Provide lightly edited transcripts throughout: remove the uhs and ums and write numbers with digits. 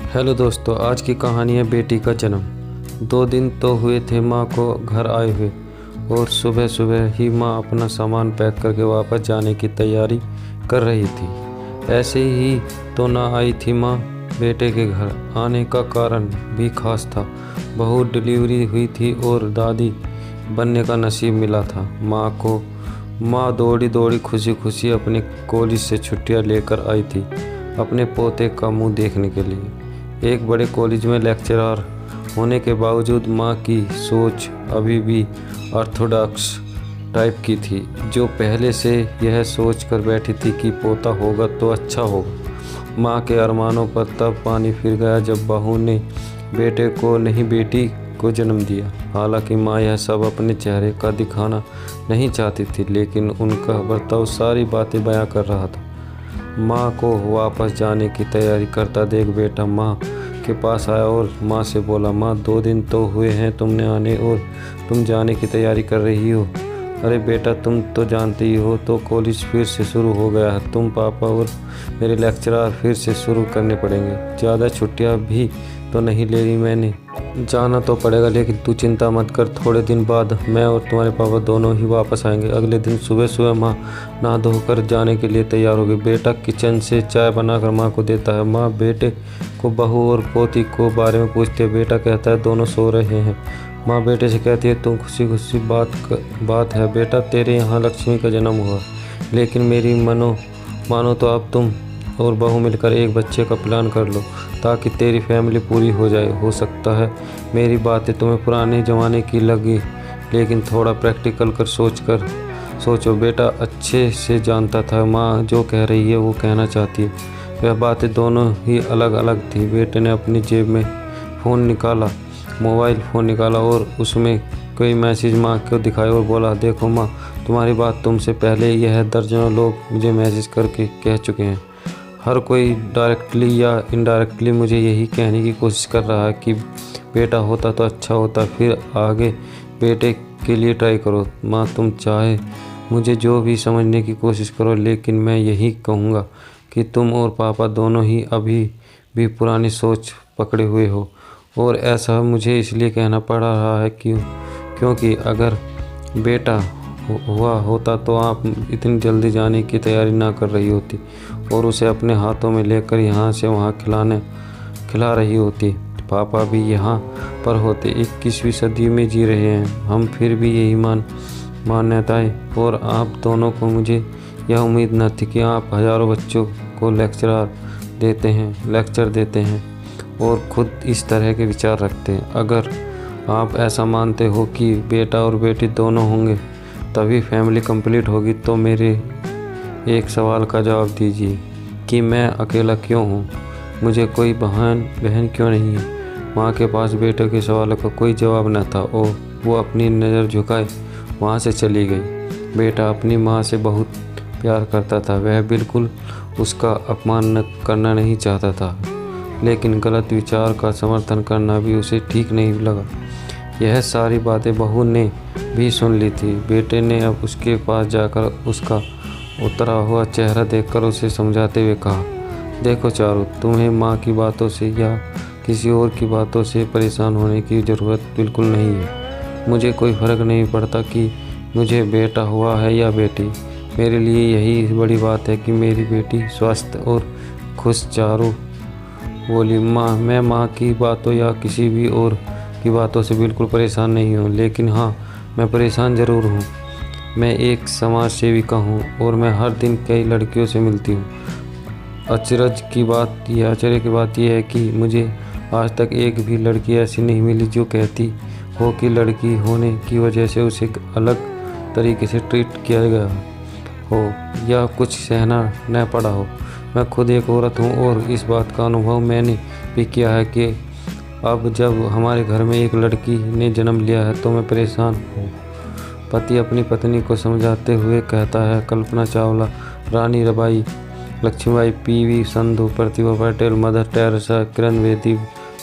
Hello दोस्तों, आज की कहानी है बेटी का जन्म। 2 दिन तो हुए थे माँ को घर आए हुए और सुबह सुबह ही माँ अपना सामान पैक करके वापस जाने की तैयारी कर रही थी। ऐसे ही तो ना आई थी माँ। बेटे के घर आने का कारण भी खास था। बहू डिलीवरी हुई थी और दादी बनने का नसीब मिला था माँ को। माँ दौड़ी दौड़ी खुशी खुशी अपने कॉलेज से छुट्टियाँ लेकर आई थी अपने पोते का मुंह देखने के लिए। एक बड़े कॉलेज में लेक्चरर होने के बावजूद माँ की सोच अभी भी ऑर्थोडॉक्स टाइप की थी, जो पहले से यह सोच कर बैठी थी कि पोता होगा तो अच्छा होगा। माँ के अरमानों पर तब पानी फिर गया जब बहू ने बेटे को नहीं बेटी को जन्म दिया। हालांकि माँ यह सब अपने चेहरे का दिखाना नहीं चाहती थी, लेकिन उनका बर्ताव सारी बातें बयां कर रहा था। माँ को वापस जाने की तैयारी करता देख बेटा माँ के पास आया और माँ से बोला, माँ 2 दिन तो हुए हैं तुमने आने और तुम जाने की तैयारी कर रही हो। अरे बेटा, तुम तो जानती ही हो तो कॉलेज फिर से शुरू हो गया है। तुम पापा और मेरे लेक्चरर फिर से शुरू करने पड़ेंगे। ज़्यादा छुट्टियाँ भी तो नहीं ले रही मैंने। जाना तो पड़ेगा, लेकिन तू चिंता मत कर, थोड़े दिन बाद मैं और तुम्हारे पापा दोनों ही वापस आएंगे। अगले दिन सुबह सुबह माँ नहा धोकर जाने के लिए तैयार हो गई। बेटा किचन से चाय बनाकर माँ को देता है। माँ बेटे को बहू और पोती को बारे में पूछते है। बेटा कहता है दोनों सो रहे हैं। माँ बेटे से कहती है तुम खुशी खुशी बात है बेटा, तेरे यहाँ लक्ष्मी का जन्म हुआ, लेकिन मेरी मानो तो अब तुम और बहू मिलकर एक बच्चे का प्लान कर लो ताकि तेरी फैमिली पूरी हो जाए। हो सकता है मेरी बातें तुम्हें पुराने ज़माने की लगी, लेकिन थोड़ा प्रैक्टिकल कर सोचो। बेटा अच्छे से जानता था माँ जो कह रही है वो कहना चाहती है। वह बातें दोनों ही अलग अलग थी। बेटे ने अपनी जेब में मोबाइल फ़ोन निकाला और उसमें कोई मैसेज माँ को दिखाए और बोला, देखो माँ, तुम्हारी बात तुमसे पहले यह दर्जनों लोग मुझे मैसेज करके कह चुके हैं। हर कोई डायरेक्टली या इनडायरेक्टली मुझे यही कहने की कोशिश कर रहा है कि बेटा होता तो अच्छा होता, फिर आगे बेटे के लिए ट्राई करो। माँ तुम चाहे मुझे जो भी समझने की कोशिश करो, लेकिन मैं यही कहूँगा कि तुम और पापा दोनों ही अभी भी पुरानी सोच पकड़े हुए हो। और ऐसा मुझे इसलिए कहना पड़ रहा है क्योंकि अगर बेटा हुआ होता तो आप इतनी जल्दी जाने की तैयारी ना कर रही होती और उसे अपने हाथों में लेकर यहाँ से वहाँ खिला रही होती। पापा भी यहाँ पर होते। 21वीं सदी में जी रहे हैं हम, फिर भी यही मान्यताएं। और आप दोनों को मुझे यह उम्मीद न थी कि आप हज़ारों बच्चों को लेक्चर देते हैं और खुद इस तरह के विचार रखते हैं। अगर आप ऐसा मानते हो कि बेटा और बेटी दोनों होंगे तभी फैमिली कंप्लीट होगी, तो मेरे एक सवाल का जवाब दीजिए कि मैं अकेला क्यों हूँ? मुझे कोई बहन क्यों नहीं है? माँ के पास बेटे के सवालों का कोई जवाब न था और वो अपनी नज़र झुकाए वहाँ से चली गई। बेटा अपनी माँ से बहुत प्यार करता था। वह बिल्कुल उसका अपमान करना नहीं चाहता था, लेकिन गलत विचार का समर्थन करना भी उसे ठीक नहीं लगा। यह सारी बातें बहू ने भी सुन ली थी। बेटे ने अब उसके पास जाकर उसका उतरा हुआ चेहरा देखकर उसे समझाते हुए कहा, देखो चारू, तुम्हें माँ की बातों से या किसी और की बातों से परेशान होने की ज़रूरत बिल्कुल नहीं है। मुझे कोई फ़र्क नहीं पड़ता कि मुझे बेटा हुआ है या बेटी। मेरे लिए यही बड़ी बात है कि मेरी बेटी स्वस्थ और खुश। चारू बोली, माँ मैं माँ की बातों या किसी भी और की बातों से बिल्कुल परेशान नहीं हूँ, लेकिन हाँ मैं परेशान ज़रूर हूँ। मैं एक समाज सेविका हूँ और मैं हर दिन कई लड़कियों से मिलती हूँ। आश्चर्य की बात यह है कि मुझे आज तक एक भी लड़की ऐसी नहीं मिली जो कहती हो कि लड़की होने की वजह से उसे अलग तरीके से ट्रीट किया गया हो या कुछ सहना न पड़ा हो। मैं खुद एक औरत हूँ और इस बात का अनुभव मैंने भी किया है कि अब जब हमारे घर में एक लड़की ने जन्म लिया है तो मैं परेशान हूँ। पति अपनी पत्नी को समझाते हुए कहता है। कल्पना चावला, रानी रबाई, लक्ष्मीबाई, पीवी संधू, प्रतिभा Patel, mother Teresa, Kiran Bedi,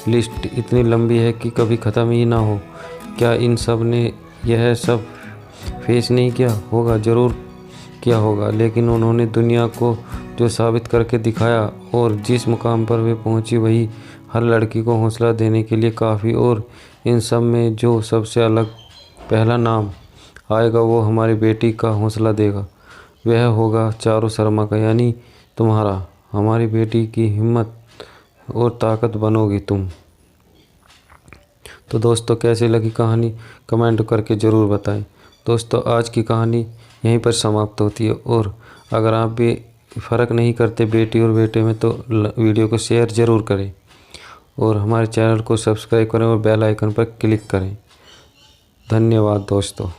list इतनी लंबी है कि कभी ख़त्म ही ना हो। क्या इन सब ने यह सब फेस नहीं किया होगा? ज़रूर किया होगा, लेकिन उन्होंने दुनिया को जो साबित करके दिखाया, और जिस मुकाम पर वे पहुंची वही हर लड़की को हौसला देने के लिए काफ़ी। और इन सब में जो सबसे अलग पहला नाम आएगा वो हमारी बेटी का हौसला देगा। वह होगा चारू शर्मा का, यानी तुम्हारा। हमारी बेटी की हिम्मत और ताकत बनोगी तुम। तो दोस्तों, कैसी लगी कहानी कमेंट करके ज़रूर बताएं। दोस्तों, आज की कहानी यहीं पर समाप्त होती है। और अगर आप भी फ़र्क नहीं करते बेटी और बेटे में तो वीडियो को शेयर ज़रूर करें और हमारे चैनल को सब्सक्राइब करें और बेल आइकन पर क्लिक करें। धन्यवाद दोस्तों।